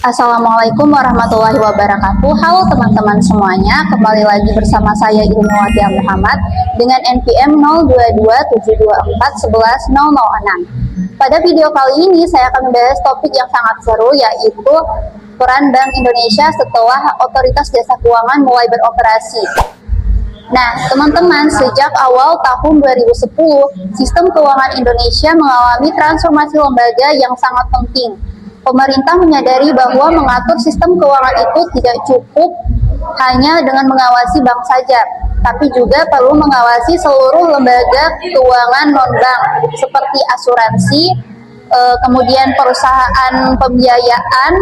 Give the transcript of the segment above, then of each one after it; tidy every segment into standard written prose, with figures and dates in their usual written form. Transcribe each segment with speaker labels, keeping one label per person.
Speaker 1: Assalamualaikum warahmatullahi wabarakatuh. Halo teman-teman semuanya, kembali lagi bersama saya Ilmuwati Muhammad dengan NPM 022724110006. Pada video kali ini saya akan membahas topik yang sangat seru, yaitu peran Bank Indonesia setelah Otoritas Jasa Keuangan mulai beroperasi. Nah, teman-teman, sejak awal tahun 2010, sistem keuangan Indonesia mengalami transformasi lembaga yang sangat penting. Pemerintah menyadari bahwa mengatur sistem keuangan itu tidak cukup hanya dengan mengawasi bank saja, tapi juga perlu mengawasi seluruh lembaga keuangan non-bank seperti asuransi, kemudian perusahaan pembiayaan,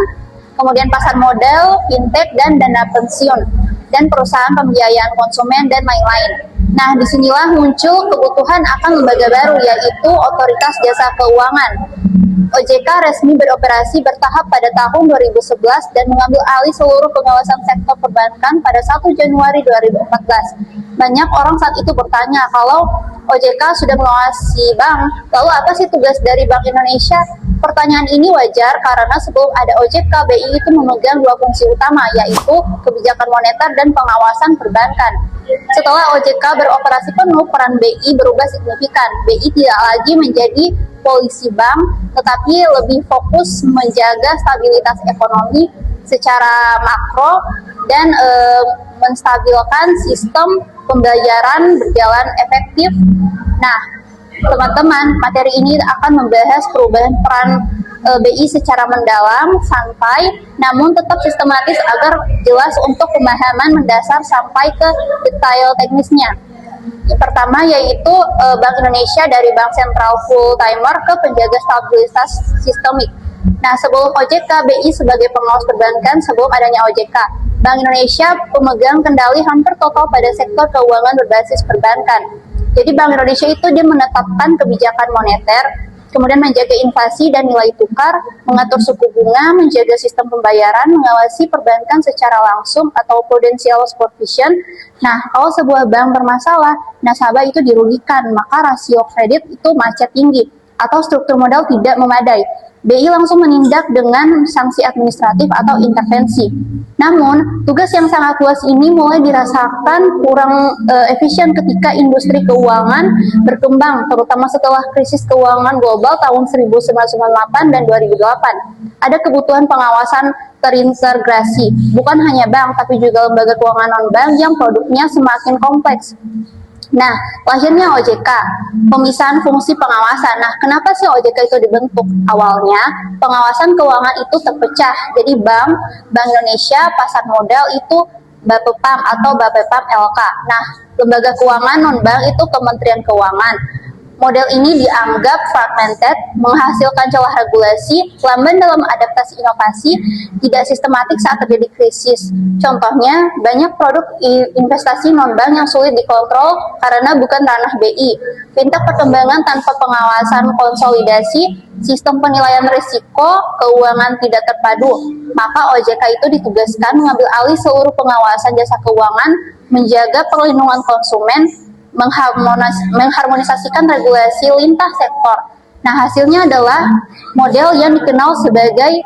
Speaker 1: kemudian pasar modal, fintech, dan dana pensiun, dan perusahaan pembiayaan konsumen, dan lain-lain. Nah, disinilah muncul kebutuhan akan lembaga baru, yaitu Otoritas Jasa Keuangan. OJK resmi beroperasi bertahap pada tahun 2011 dan mengambil alih seluruh pengawasan sektor perbankan pada 1 Januari 2014. Banyak orang saat itu bertanya, kalau OJK sudah mengawasi bank, lalu apa sih tugas dari Bank Indonesia? Pertanyaan ini wajar karena sebelum ada OJK, BI itu memegang dua fungsi utama, yaitu kebijakan moneter dan pengawasan perbankan. Setelah OJK beroperasi penuh, peran BI berubah signifikan. BI tidak lagi menjadi polisi bank, tetapi lebih fokus menjaga stabilitas ekonomi secara makro dan menstabilkan sistem pembayaran berjalan efektif. Nah, teman-teman, materi ini akan membahas perubahan peran BI secara mendalam, santai, namun tetap sistematis agar jelas untuk pemahaman mendasar sampai ke detail teknisnya. Yang pertama yaitu Bank Indonesia dari bank sentral full timer ke penjaga stabilitas sistemik. Nah, sebelum OJK, BI sebagai pengawas perbankan sebelum adanya OJK. Bank Indonesia pemegang kendali hampir total pada sektor keuangan berbasis perbankan. Jadi Bank Indonesia itu dia menetapkan kebijakan moneter, kemudian menjaga inflasi dan nilai tukar, mengatur suku bunga, menjaga sistem pembayaran, mengawasi perbankan secara langsung atau prudential supervision. Nah, kalau sebuah bank bermasalah, nasabah itu dirugikan, maka rasio kredit itu macet tinggi atau struktur modal tidak memadai. BI langsung menindak dengan sanksi administratif atau intervensi. Namun, tugas yang sangat luas ini mulai dirasakan kurang efisien ketika industri keuangan berkembang, terutama setelah krisis keuangan global tahun 1998 dan 2008. Ada kebutuhan pengawasan terintegrasi, bukan hanya bank, tapi juga lembaga keuangan non-bank yang produknya semakin kompleks. Nah, lahirnya OJK, pemisahan fungsi pengawasan. Nah, kenapa sih OJK itu dibentuk? Awalnya, pengawasan keuangan itu terpecah. Jadi bank Indonesia, pasar modal itu Bapepam atau Bapepam LK. Nah, lembaga keuangan non-bank itu Kementerian Keuangan. Model ini dianggap fragmented, menghasilkan celah regulasi, lamban dalam adaptasi inovasi, tidak sistematik saat terjadi krisis. Contohnya, banyak produk investasi non-bank yang sulit dikontrol karena bukan ranah BI. Fintech perkembangan tanpa pengawasan konsolidasi, sistem penilaian risiko, keuangan tidak terpadu. Maka OJK itu ditugaskan mengambil alih seluruh pengawasan jasa keuangan, menjaga perlindungan konsumen, mengharmonisasikan regulasi lintas sektor. Nah, hasilnya adalah model yang dikenal sebagai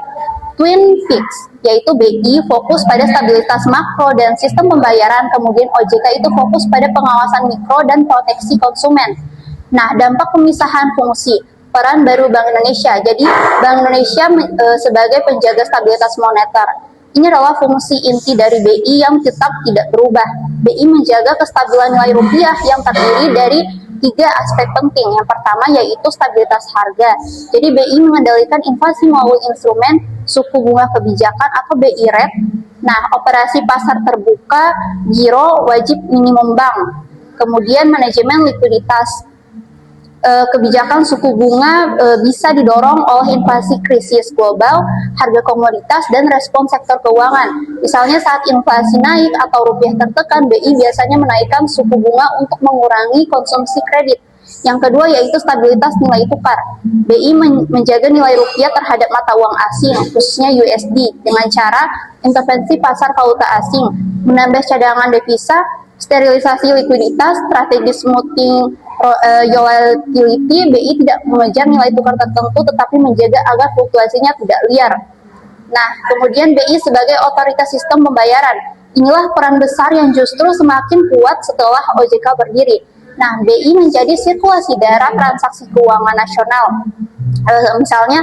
Speaker 1: Twin Fix, yaitu BI fokus pada stabilitas makro dan sistem pembayaran, kemudian OJK itu fokus pada pengawasan mikro dan proteksi konsumen. Nah, dampak pemisahan fungsi, peran baru Bank Indonesia. Jadi, Bank Indonesia sebagai penjaga stabilitas moneter. Ini adalah fungsi inti dari BI yang tetap tidak berubah. BI menjaga kestabilan nilai rupiah yang terdiri dari 3 aspek penting. Yang pertama yaitu stabilitas harga. Jadi BI mengendalikan inflasi melalui instrumen suku bunga kebijakan atau BI rate. Nah, operasi pasar terbuka, giro, wajib minimum bank. Kemudian manajemen likuiditas. Kebijakan suku bunga bisa didorong oleh inflasi krisis global, harga komoditas, dan respon sektor keuangan. Misalnya saat inflasi naik atau rupiah tertekan, BI biasanya menaikkan suku bunga untuk mengurangi konsumsi kredit. Yang kedua yaitu stabilitas nilai tukar. BI menjaga nilai rupiah terhadap mata uang asing, khususnya USD, dengan cara intervensi pasar valuta asing, menambah cadangan devisa, sterilisasi likuiditas, strategi smoothing volatility. BI tidak mengejar nilai tukar tertentu tetapi menjaga agar fluktuasinya tidak liar. Nah, kemudian BI sebagai otoritas sistem pembayaran. Inilah peran besar yang justru semakin kuat setelah OJK berdiri. Nah, BI menjadi sirkulasi darah transaksi keuangan nasional. Misalnya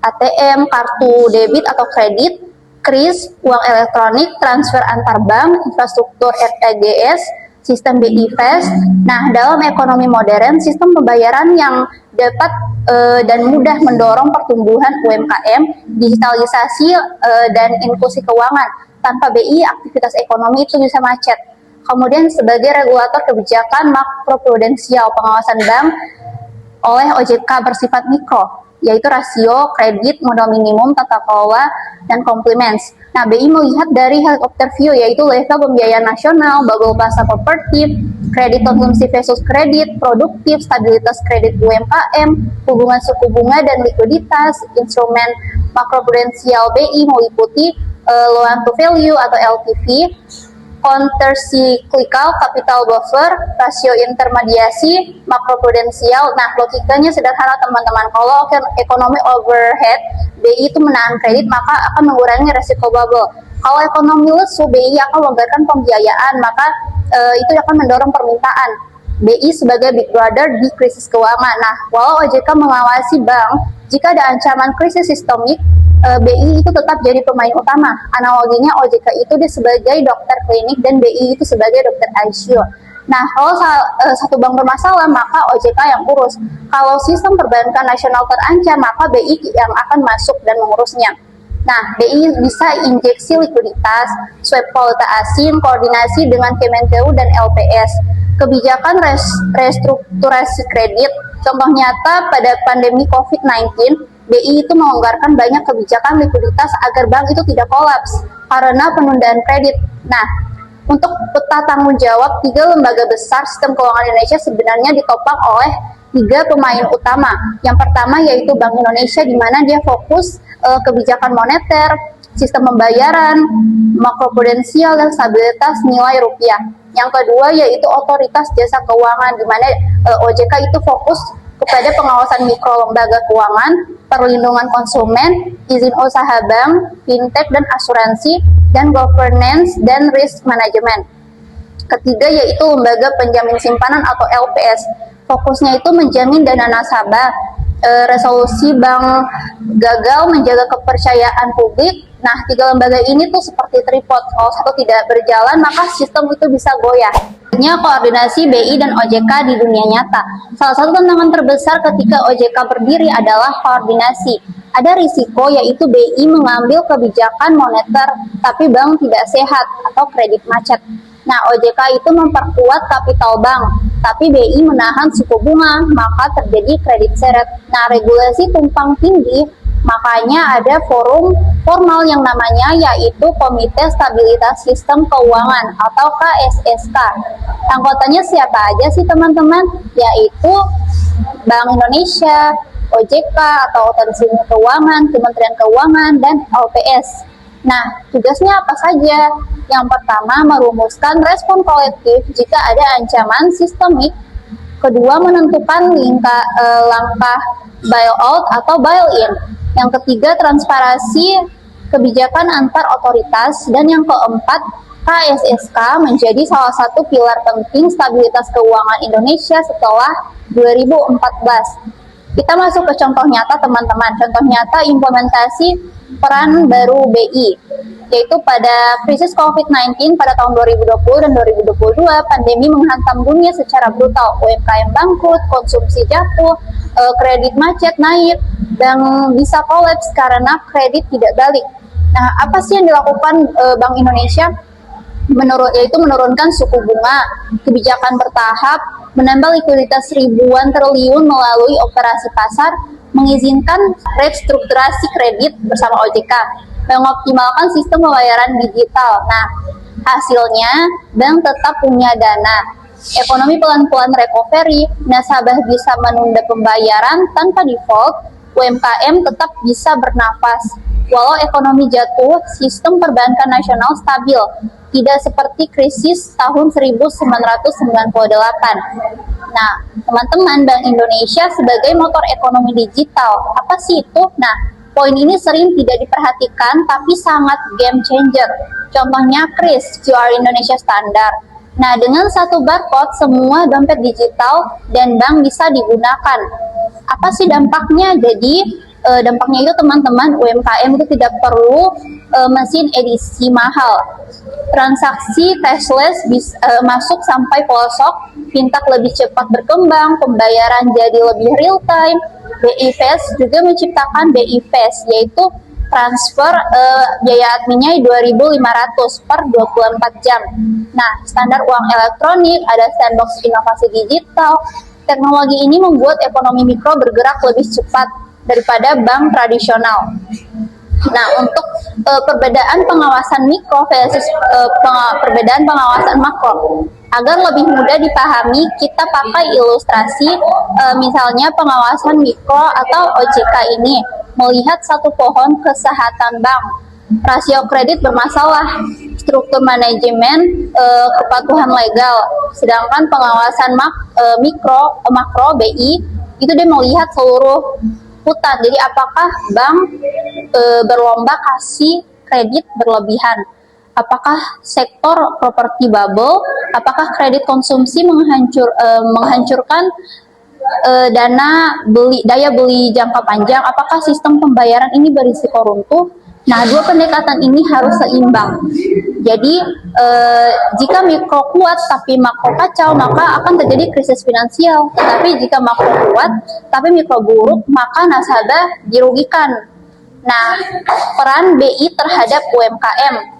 Speaker 1: ATM, kartu debit atau kredit, KRIS, uang elektronik, transfer antar bank, infrastruktur RTGS, sistem BI Fast. Nah, dalam ekonomi modern, sistem pembayaran yang dapat dan mudah mendorong pertumbuhan UMKM, digitalisasi dan inklusi keuangan. Tanpa BI, aktivitas ekonomi itu bisa macet. Kemudian sebagai regulator kebijakan makroprudensial, pengawasan bank oleh OJK bersifat mikro, yaitu rasio, kredit, modal minimum, tata kelola, dan complements. Nah, BI melihat dari helikopter view, yaitu level pembiayaan nasional, bubble pasar properti, kredit konsumsi versus kredit, produktif, stabilitas kredit UMKM, hubungan suku bunga dan likuiditas, instrumen makroprudensial BI meliputi loan to value atau LTV, countercyclical capital buffer, rasio intermediasi, makroprudensial. Nah, logikanya sederhana teman-teman. Kalau ekonomi overhead, BI itu menahan kredit, maka akan mengurangi resiko bubble. Kalau ekonomi lesu, BI akan melonggarkan pembiayaan, maka itu akan mendorong permintaan. BI sebagai big brother di krisis keuangan. Nah, walau OJK mengawasi bank, jika ada ancaman krisis sistemik, BI itu tetap jadi pemain utama. Analoginya OJK itu dia sebagai dokter klinik dan BI itu sebagai dokter ICU. Nah, kalau satu bank bermasalah, maka OJK yang urus. Kalau sistem perbankan nasional terancam, maka BI yang akan masuk dan mengurusnya. Nah, BI bisa injeksi likuiditas, swap valuta asing, koordinasi dengan Kemenkeu dan LPS, kebijakan restrukturasi kredit. Contoh nyata pada pandemi COVID-19, BI itu melonggarkan banyak kebijakan likuiditas agar bank itu tidak kolaps karena penundaan kredit. Nah, untuk peta tanggung jawab 3 lembaga besar sistem keuangan Indonesia sebenarnya ditopang oleh 3 pemain utama. Yang pertama yaitu Bank Indonesia, di mana dia fokus kebijakan moneter, sistem pembayaran, makroprudensial, dan stabilitas nilai rupiah. Yang kedua yaitu Otoritas Jasa Keuangan, di mana OJK itu fokus kepada pengawasan mikro lembaga keuangan, perlindungan konsumen, izin usaha bank, fintech dan asuransi, dan governance dan risk management. Ketiga yaitu lembaga penjamin simpanan atau LPS. Fokusnya itu menjamin dana nasabah, resolusi bank gagal, menjaga kepercayaan publik. Nah, 3 lembaga ini tuh seperti tripod. Kalau satu tidak berjalan, maka sistem itu bisa goyah. Koordinasi BI dan OJK di dunia nyata. Salah satu tantangan terbesar ketika OJK berdiri adalah koordinasi. Ada risiko yaitu BI mengambil kebijakan moneter tapi bank tidak sehat atau kredit macet. Nah, OJK itu memperkuat kapital bank, tapi BI menahan suku bunga, maka terjadi kredit seret. Nah, regulasi tumpang tindih, makanya ada forum formal yang namanya yaitu Komite Stabilitas Sistem Keuangan atau KSSK. Anggotanya siapa aja sih teman-teman? Yaitu Bank Indonesia, OJK atau Otoritas Keuangan, Kementerian Keuangan, dan LPS. Nah, tugasnya apa saja? Yang pertama, merumuskan respon kolektif jika ada ancaman sistemik. Kedua, menentukan langkah bailout atau bail-in. Yang ketiga, transparansi kebijakan antar otoritas. Dan yang keempat, KSSK menjadi salah satu pilar penting stabilitas keuangan Indonesia setelah 2014. Kita masuk ke contoh nyata teman-teman. Contoh nyata implementasi peran baru BI, yaitu pada krisis COVID-19 pada tahun 2020 dan 2022, pandemi menghantam dunia secara brutal. UMKM bangkrut, konsumsi jatuh, kredit macet naik, dan bisa kolaps karena kredit tidak balik. Nah, apa sih yang dilakukan Bank Indonesia? Yaitu menurunkan suku bunga, kebijakan bertahap, menambah likuiditas ribuan triliun melalui operasi pasar, mengizinkan restrukturasi kredit bersama OJK, mengoptimalkan sistem pembayaran digital. Nah, hasilnya bank tetap punya dana, ekonomi pelan-pelan recovery, nasabah bisa menunda pembayaran tanpa default, UMKM tetap bisa bernafas. Walau ekonomi jatuh, sistem perbankan nasional stabil, tidak seperti krisis tahun 1998. Nah, teman-teman, Bank Indonesia sebagai motor ekonomi digital, apa sih itu? Nah, Poin ini sering tidak diperhatikan tapi sangat game changer. Contohnya KRIS, QR Indonesia Standard. Nah, dengan satu barcode, semua dompet digital dan bank bisa digunakan. Apa sih dampaknya? Jadi, dampaknya itu teman-teman, UMKM itu tidak perlu mesin edisi mahal. Transaksi cashless masuk sampai pelosok, fintech lebih cepat berkembang, pembayaran jadi lebih real time. BI Fast juga menciptakan BI Fast, yaitu transfer biaya adminnya 2.500 per 24 jam. Nah, standar uang elektronik, ada sandbox inovasi digital. Teknologi ini membuat ekonomi mikro bergerak lebih cepat daripada bank tradisional. Nah, untuk perbedaan pengawasan mikro versus perbedaan pengawasan makro, agar lebih mudah dipahami, kita pakai ilustrasi misalnya pengawasan mikro atau OJK ini melihat satu pohon kesehatan bank, rasio kredit bermasalah, struktur manajemen, kepatuhan legal. Sedangkan pengawasan makro BI itu dia melihat seluruh hutan. Jadi apakah bank berlomba kasih kredit berlebihan? Apakah sektor properti bubble? Apakah kredit konsumsi menghancurkan daya beli jangka panjang? Apakah sistem pembayaran ini berisiko runtuh? Nah, dua pendekatan ini harus seimbang. Jadi, jika mikro kuat tapi makro kacau, maka akan terjadi krisis finansial. Tetapi jika makro kuat tapi mikro buruk, maka nasabah dirugikan. Nah, peran BI terhadap UMKM.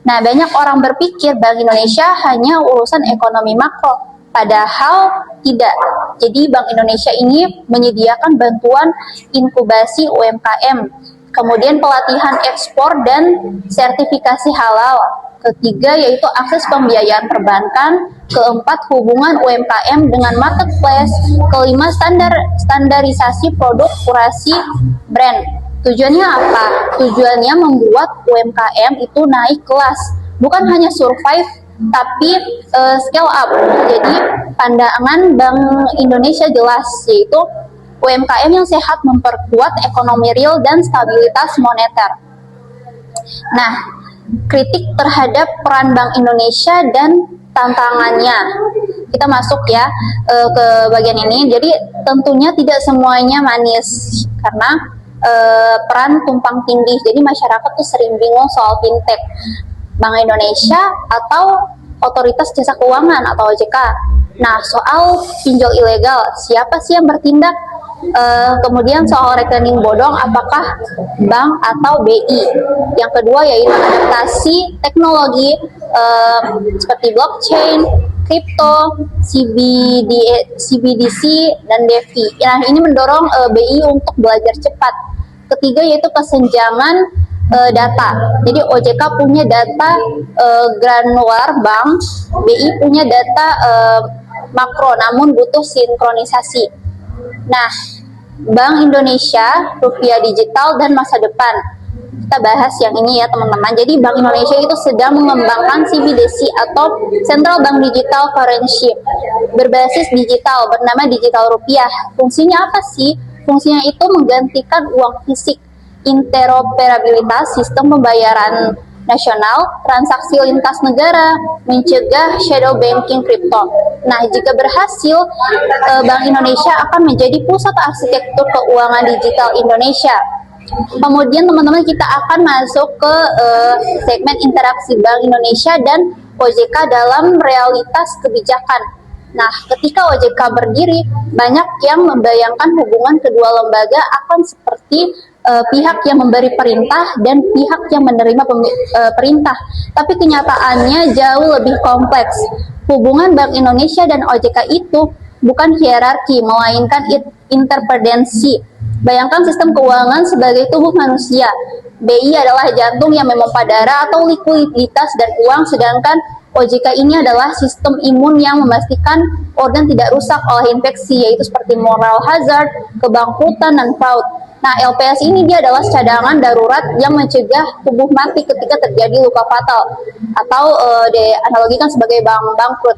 Speaker 1: Nah, banyak orang berpikir Bank Indonesia hanya urusan ekonomi makro. Padahal tidak. Jadi Bank Indonesia ini menyediakan bantuan inkubasi UMKM, kemudian pelatihan ekspor dan sertifikasi halal. Ketiga yaitu akses pembiayaan perbankan. Keempat, hubungan UMKM dengan marketplace. Kelima, standarisasi produk, kurasi brand. Tujuannya apa? Tujuannya membuat UMKM itu naik kelas, bukan hanya survive tapi scale up. Jadi pandangan Bank Indonesia jelas, yaitu UMKM yang sehat memperkuat ekonomi real dan stabilitas moneter. Nah, kritik terhadap peran Bank Indonesia dan tantangannya. Kita masuk ya ke bagian ini. Jadi tentunya tidak semuanya manis karena peran tumpang tindih. Jadi masyarakat tuh sering bingung soal fintech, Bank Indonesia atau Otoritas Jasa Keuangan atau OJK. Nah, soal pinjol ilegal, siapa sih yang bertindak? Kemudian soal rekening bodong, apakah bank atau BI? Yang kedua yaitu adaptasi teknologi seperti blockchain, kripto, CBDC, dan DeFi. Nah, ini mendorong BI untuk belajar cepat. Ketiga yaitu kesenjangan data. Jadi OJK punya data granular bank, BI punya data makro, namun butuh sinkronisasi. Nah, Bank Indonesia, rupiah digital, dan masa depan. Kita bahas yang ini ya teman-teman. Jadi Bank Indonesia itu sedang mengembangkan CBDC atau Central Bank Digital Currency berbasis digital bernama digital rupiah. Fungsinya apa sih? Fungsinya itu menggantikan uang fisik, interoperabilitas sistem pembayaran nasional, transaksi lintas negara, mencegah shadow banking kripto. Nah, jika berhasil, Bank Indonesia akan menjadi pusat arsitektur keuangan digital Indonesia. Kemudian teman-teman kita akan masuk ke segmen interaksi Bank Indonesia dan OJK dalam realitas kebijakan. Nah, ketika OJK berdiri, banyak yang membayangkan hubungan kedua lembaga akan seperti pihak yang memberi perintah dan pihak yang menerima perintah. Tapi kenyataannya jauh lebih kompleks. Hubungan Bank Indonesia dan OJK itu bukan hierarki, melainkan interdependensi. Bayangkan sistem keuangan sebagai tubuh manusia. BI adalah jantung yang memompa darah atau likuiditas dan uang, sedangkan OJK ini adalah sistem imun yang memastikan organ tidak rusak oleh infeksi, yaitu seperti moral hazard, kebangkrutan, dan fraud. Nah, LPS ini dia adalah cadangan darurat yang mencegah tubuh mati ketika terjadi luka fatal atau dianalogikan sebagai bank bangkrut.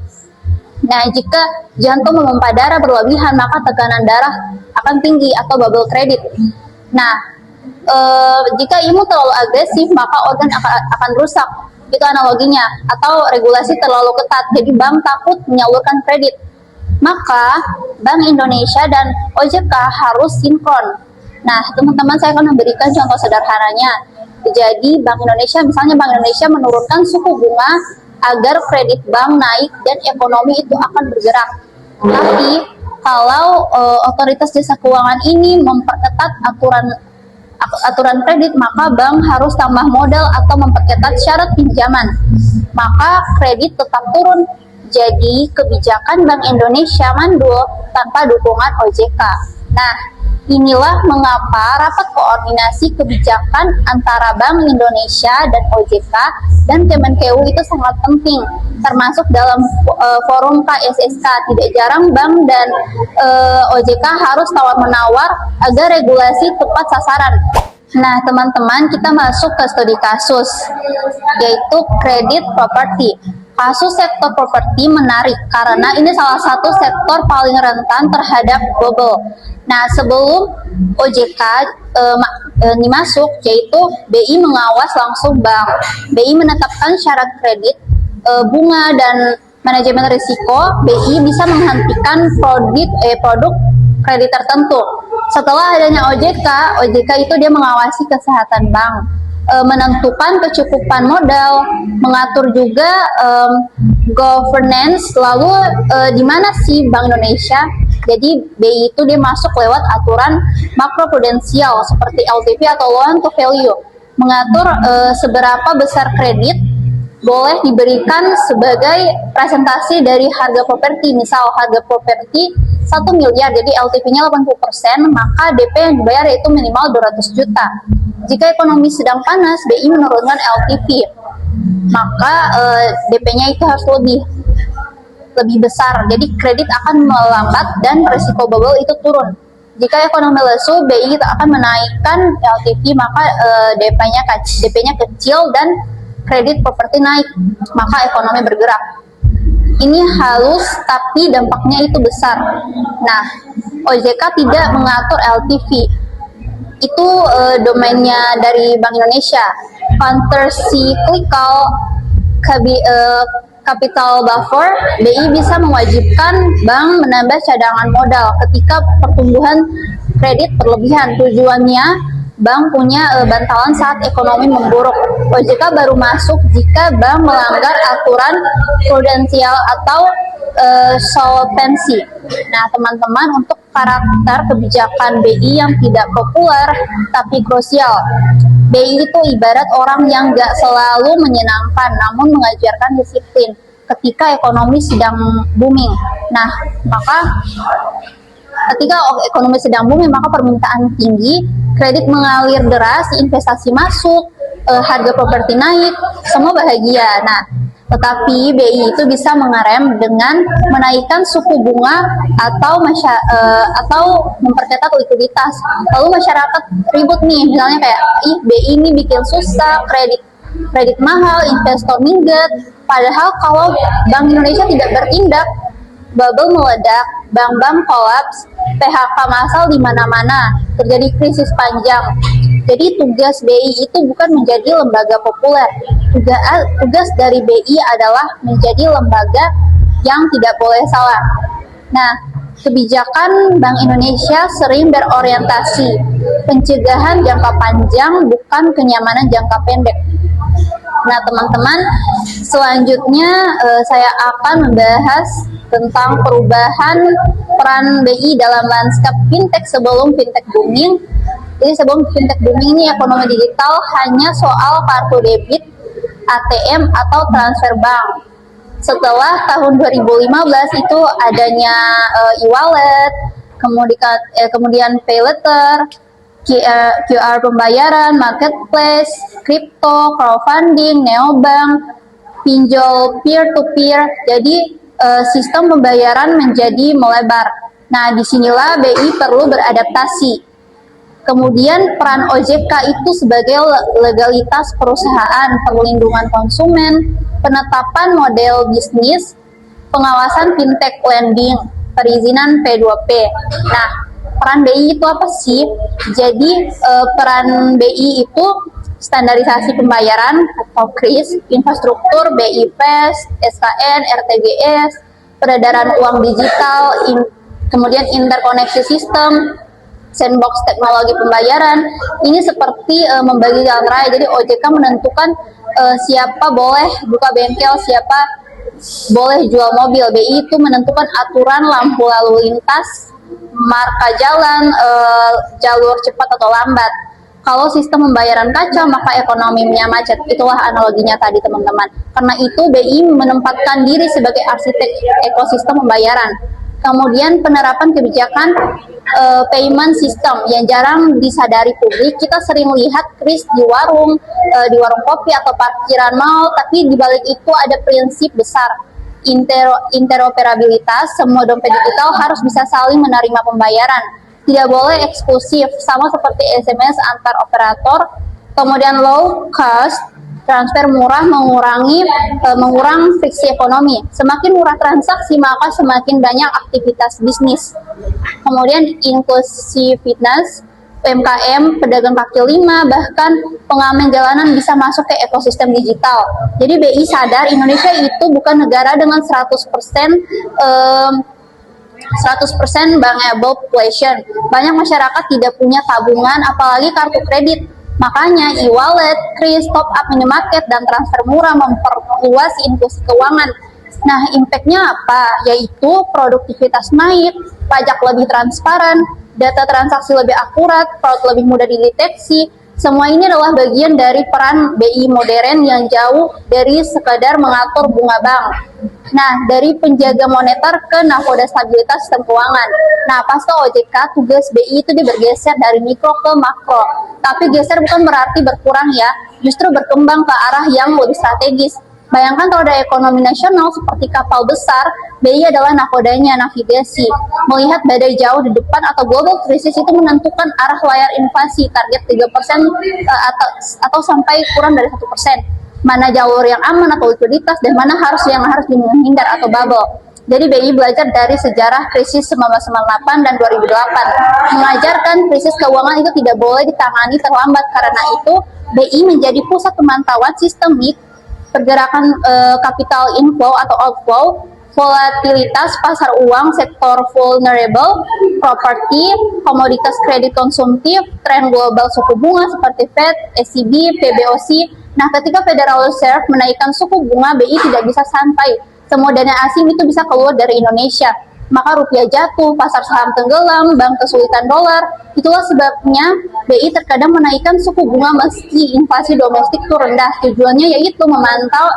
Speaker 1: Nah, jika jantung memompa darah berlebihan, maka tekanan darah akan tinggi atau bubble kredit. Nah, Jika imun terlalu agresif, maka organ akan rusak. Itu analoginya. Atau regulasi terlalu ketat, jadi bank takut menyalurkan kredit. Maka Bank Indonesia dan OJK harus sinkron. Nah, teman-teman, saya akan memberikan contoh sederhananya. Jadi Bank Indonesia, misalnya Bank Indonesia menurunkan suku bunga agar kredit bank naik dan ekonomi itu akan bergerak. Tapi kalau otoritas jasa keuangan ini memperketat aturan kredit, maka bank harus tambah modal atau memperketat syarat pinjaman. Maka kredit tetap turun. Jadi kebijakan Bank Indonesia mandul tanpa dukungan OJK. Nah, inilah mengapa rapat koordinasi kebijakan antara Bank Indonesia dan OJK dan Kemenkeu itu sangat penting, termasuk dalam forum KSSK. Tidak jarang bank dan OJK harus tawar-menawar agar regulasi tepat sasaran. Nah, teman-teman, kita masuk ke studi kasus, yaitu kredit properti. Kasus sektor properti menarik karena ini salah satu sektor paling rentan terhadap bubble. Nah, sebelum OJK ini masuk, yaitu BI mengawas langsung bank. BI menetapkan syarat kredit, bunga, dan manajemen risiko. BI bisa menghentikan produk kredit tertentu. Setelah adanya OJK itu dia mengawasi kesehatan bank, menentukan kecukupan modal, mengatur juga governance. Lalu di mana sih Bank Indonesia? Jadi BI itu dia masuk lewat aturan makroprudensial seperti LTV atau loan to value, mengatur seberapa besar kredit boleh diberikan sebagai presentasi dari harga properti. Misal harga properti 1 miliar, jadi LTV-nya 80%, maka DP yang dibayar yaitu minimal 200 juta. Jika ekonomi sedang panas, BI menurunkan LTV, maka DP-nya itu harus lebih besar. Jadi kredit akan melambat dan risiko bubble itu turun. Jika ekonomi lesu, BI akan menaikkan LTV, maka DP-nya kecil dan kredit properti naik, maka ekonomi bergerak. Ini halus tapi dampaknya itu besar. Nah, OJK tidak mengatur LTV. Itu domainnya dari Bank Indonesia. Countercyclical capital buffer, BI bisa mewajibkan bank menambah cadangan modal ketika pertumbuhan kredit berlebihan. Tujuannya bank punya bantalan saat ekonomi memburuk. OJK baru masuk jika bank melanggar aturan prudensial atau solvensi. Nah, teman-teman, untuk karakter kebijakan BI yang tidak populer tapi krusial. BI itu ibarat orang yang gak selalu menyenangkan namun mengajarkan disiplin ketika ekonomi sedang booming. Nah, maka ketika ekonomi sedang booming, maka permintaan tinggi, kredit mengalir deras, investasi masuk, harga properti naik, semua bahagia. Nah, tetapi BI itu bisa mengerem dengan menaikkan suku bunga atau memperketat likuiditas. Lalu masyarakat ribut nih, misalnya kayak, BI ini bikin susah, kredit mahal, investor minggat. Padahal kalau Bank Indonesia tidak bertindak, bubble meledak, bank-bank kolaps, PHK massal di mana-mana, terjadi krisis panjang. Jadi tugas BI itu bukan menjadi lembaga populer. Tugas dari BI adalah menjadi lembaga yang tidak boleh salah. Nah, kebijakan Bank Indonesia sering berorientasi pencegahan jangka panjang, bukan kenyamanan jangka pendek. Nah, teman-teman, selanjutnya saya akan membahas tentang perubahan peran BI dalam lanskap fintech sebelum fintech booming. Jadi sebelum fintech booming ini, ekonomi digital hanya soal kartu debit, ATM, atau transfer bank. Setelah tahun 2015 itu adanya e-wallet, kemudian pay letter, QR pembayaran, marketplace, kripto, crowdfunding, neobank, pinjol peer-to-peer. Jadi sistem pembayaran menjadi melebar. Nah, disinilah BI perlu beradaptasi. Kemudian peran OJK itu sebagai legalitas perusahaan, perlindungan konsumen, penetapan model bisnis, pengawasan fintech lending, perizinan P2P. Nah, peran BI itu apa sih? Jadi peran BI itu standarisasi pembayaran atau KRIS, infrastruktur BI Fast, SKN, RTGS, peredaran uang digital, kemudian interkoneksi sistem, sandbox teknologi pembayaran. Ini seperti membagi jalan raya. Jadi OJK menentukan siapa boleh buka bengkel, siapa boleh jual mobil. BI itu menentukan aturan lampu lalu lintas, marka jalan, jalur cepat atau lambat. Kalau sistem pembayaran kacau, maka ekonominya macet. Itulah analoginya tadi, teman-teman. Karena itu BI menempatkan diri sebagai arsitek ekosistem pembayaran. Kemudian penerapan kebijakan payment system yang jarang disadari publik. Kita sering lihat kris di warung kopi atau parkiran mall, tapi di balik itu ada prinsip besar interoperabilitas. Semua dompet digital harus bisa saling menerima pembayaran, tidak boleh eksklusif, sama seperti SMS antar operator. Kemudian low cost transfer murah mengurang friksi ekonomi. Semakin murah transaksi, maka semakin banyak aktivitas bisnis. Kemudian inklusivitas, UMKM, pedagang kaki lima, bahkan pengamen jalanan bisa masuk ke ekosistem digital. Jadi BI sadar Indonesia itu bukan negara dengan 100% bankable population. Banyak masyarakat tidak punya tabungan, apalagi kartu kredit. Makanya e-wallet, kris, top up minimarket, dan transfer murah memperluas inklusi keuangan. Nah, impact-nya apa? Yaitu produktivitas naik, pajak lebih transparan, data transaksi lebih akurat, fraud lebih mudah dideteksi. Semua ini adalah bagian dari peran BI modern yang jauh dari sekadar mengatur bunga bank. Nah, dari penjaga moneter ke nakoda stabilitas sistem keuangan. Nah, pasca OJK, tugas BI itu bergeser dari mikro ke makro. Tapi geser bukan berarti berkurang ya, justru berkembang ke arah yang lebih strategis. Bayangkan kalau ada ekonomi nasional seperti kapal besar, BI adalah nakodanya, navigasi. Melihat badai jauh di depan atau global krisis itu menentukan arah layar inflasi, target 3% atau sampai kurang dari 1%. Mana jalur yang aman atau likuiditas, dan mana harus dihindar atau bubble. Jadi BI belajar dari sejarah krisis 1998 dan 2008. Mengajarkan krisis keuangan itu tidak boleh ditangani terlambat. Karena itu BI menjadi pusat pemantauan sistemik, pergerakan capital inflow atau outflow, volatilitas pasar uang, sektor vulnerable, properti, komoditas kredit konsumtif, tren global suku bunga seperti Fed, ECB, PBOC. Nah, ketika Federal Reserve menaikkan suku bunga, BI tidak bisa santai. Semua dana asing itu bisa keluar dari Indonesia. Maka rupiah jatuh, pasar saham tenggelam, bank kesulitan dolar. Itulah sebabnya BI terkadang menaikkan suku bunga meski inflasi domestik itu rendah. Tujuannya yaitu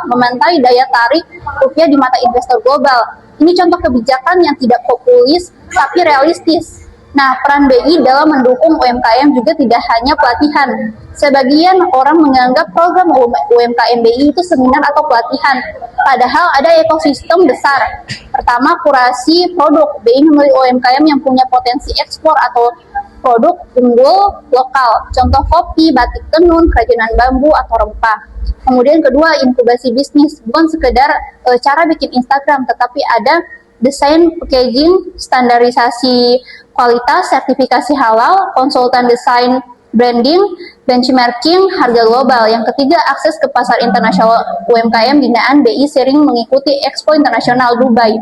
Speaker 1: memantai daya tarik rupiah di mata investor global. Ini contoh kebijakan yang tidak populis tapi realistis. Nah, peran BI dalam mendukung UMKM juga tidak hanya pelatihan. Sebagian orang menganggap program UMKM BI itu seminar atau pelatihan. Padahal ada ekosistem besar. Pertama, kurasi produk. BI memilih UMKM yang punya potensi ekspor atau produk unggul lokal. Contoh kopi, batik tenun, kerajinan bambu, atau rempah. Kemudian kedua, inkubasi bisnis. Bukan sekedar cara bikin Instagram, tetapi ada desain, packaging, standarisasi kualitas, sertifikasi halal, konsultan desain, branding, benchmarking, harga global. Yang ketiga, akses ke pasar internasional UMKM binaan BI sering mengikuti Expo Internasional Dubai.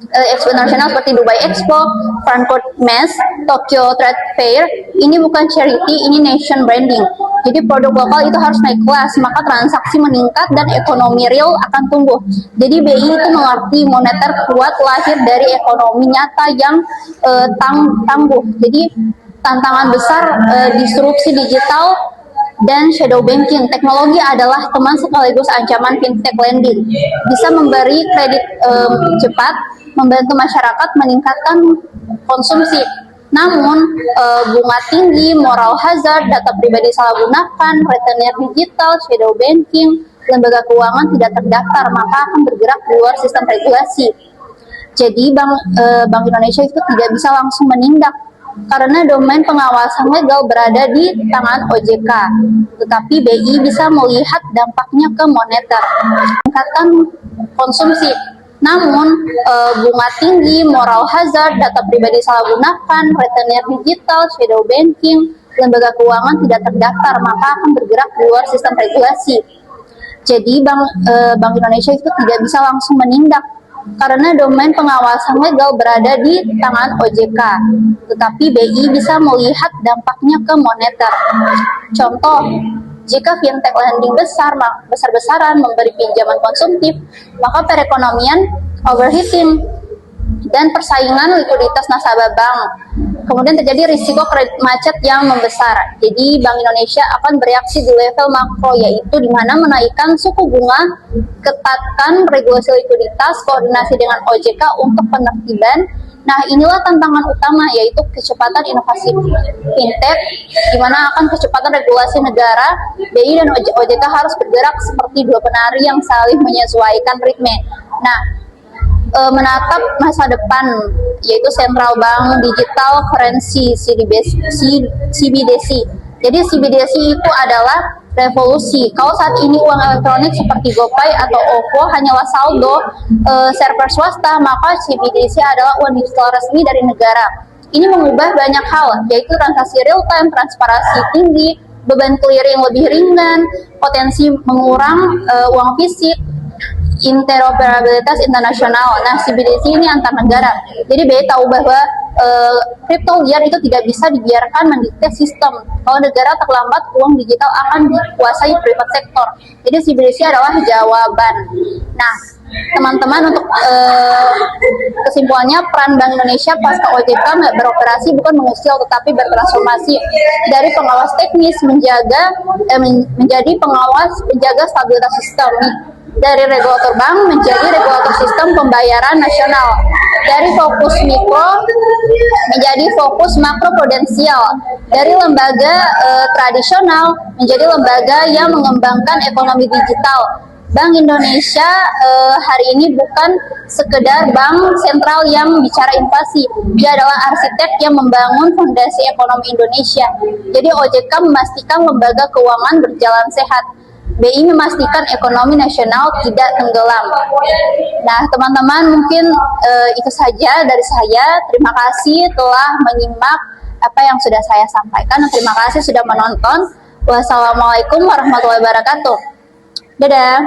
Speaker 1: Expo internasional seperti Dubai Expo, Frankfurt Mess, Tokyo Trade Fair. Ini bukan charity, ini nation branding. Jadi produk lokal itu harus naik kelas, maka transaksi meningkat dan ekonomi real akan tumbuh. Jadi BI itu mengerti moneter kuat lahir dari ekonomi nyata yang tangguh. Jadi tantangan besar disrupsi digital dan shadow banking. Teknologi adalah teman sekaligus ancaman fintech lending. Bisa memberi kredit cepat, membantu masyarakat meningkatkan konsumsi. Namun, bunga tinggi, moral hazard, data pribadi salah gunakan, retainer digital, shadow banking, lembaga keuangan tidak terdaftar, maka akan bergerak di luar sistem regulasi. Jadi, Bank Indonesia itu tidak bisa langsung menindak, karena domain pengawasan legal berada di tangan OJK. Tetapi BI bisa melihat dampaknya ke moneter, meningkatkan konsumsi. Namun, bunga tinggi, moral hazard, data pribadi salah gunakan, retainer digital, shadow banking, lembaga keuangan tidak terdaftar, maka akan bergerak di luar sistem regulasi. Jadi, Bank Indonesia itu tidak bisa langsung menindak, karena domain pengawasan legal berada di tangan OJK, tetapi BI bisa melihat dampaknya ke moneter. Contoh, jika fintech lending besar-besaran memberi pinjaman konsumtif, maka perekonomian overheating dan persaingan likuiditas nasabah bank. Kemudian terjadi risiko kredit macet yang membesar. Jadi Bank Indonesia akan bereaksi di level makro, yaitu di mana menaikkan suku bunga, ketatkan regulasi likuiditas, koordinasi dengan OJK untuk penertiban. Nah, inilah tantangan utama, yaitu kecepatan inovasi fintech, di mana akan kecepatan regulasi negara. BI dan OJK harus bergerak seperti dua penari yang saling menyesuaikan ritme. Nah, menatap masa depan, yaitu Central Bank Digital Currency CBDC. Jadi CBDC itu adalah revolusi. Kalau saat ini uang elektronik seperti GoPay atau OVO hanyalah saldo server swasta, maka CBDC adalah uang digital resmi dari negara. Ini mengubah banyak hal, yaitu transaksi real time, transparansi tinggi, beban clearing lebih ringan, potensi mengurang uang fisik, interoperabilitas internasional. Nah, CBDC ini antar negara. Jadi BI tahu bahwa crypto liar itu tidak bisa dibiarkan mendikte sistem. Kalau negara terlambat, uang digital akan dikuasai private sektor. Jadi CBDC adalah jawaban. Nah, teman-teman, untuk kesimpulannya, peran Bank Indonesia pasca OJK beroperasi bukan mengecil tetapi bertransformasi dari pengawas teknis menjadi pengawas penjaga stabilitas sistem, dari regulator bank menjadi regulator sistem pembayaran nasional, dari fokus mikro menjadi fokus makro prudensial, dari lembaga tradisional menjadi lembaga yang mengembangkan ekonomi digital. Bank Indonesia hari ini bukan sekedar bank sentral yang bicara inflasi, dia adalah arsitek yang membangun fondasi ekonomi Indonesia. Jadi OJK memastikan lembaga keuangan berjalan sehat, BI memastikan ekonomi nasional tidak tenggelam. Nah, teman-teman, mungkin itu saja dari saya. Terima kasih telah menyimak apa yang sudah saya sampaikan. Terima kasih sudah menonton. Wassalamualaikum warahmatullahi wabarakatuh. Dadah.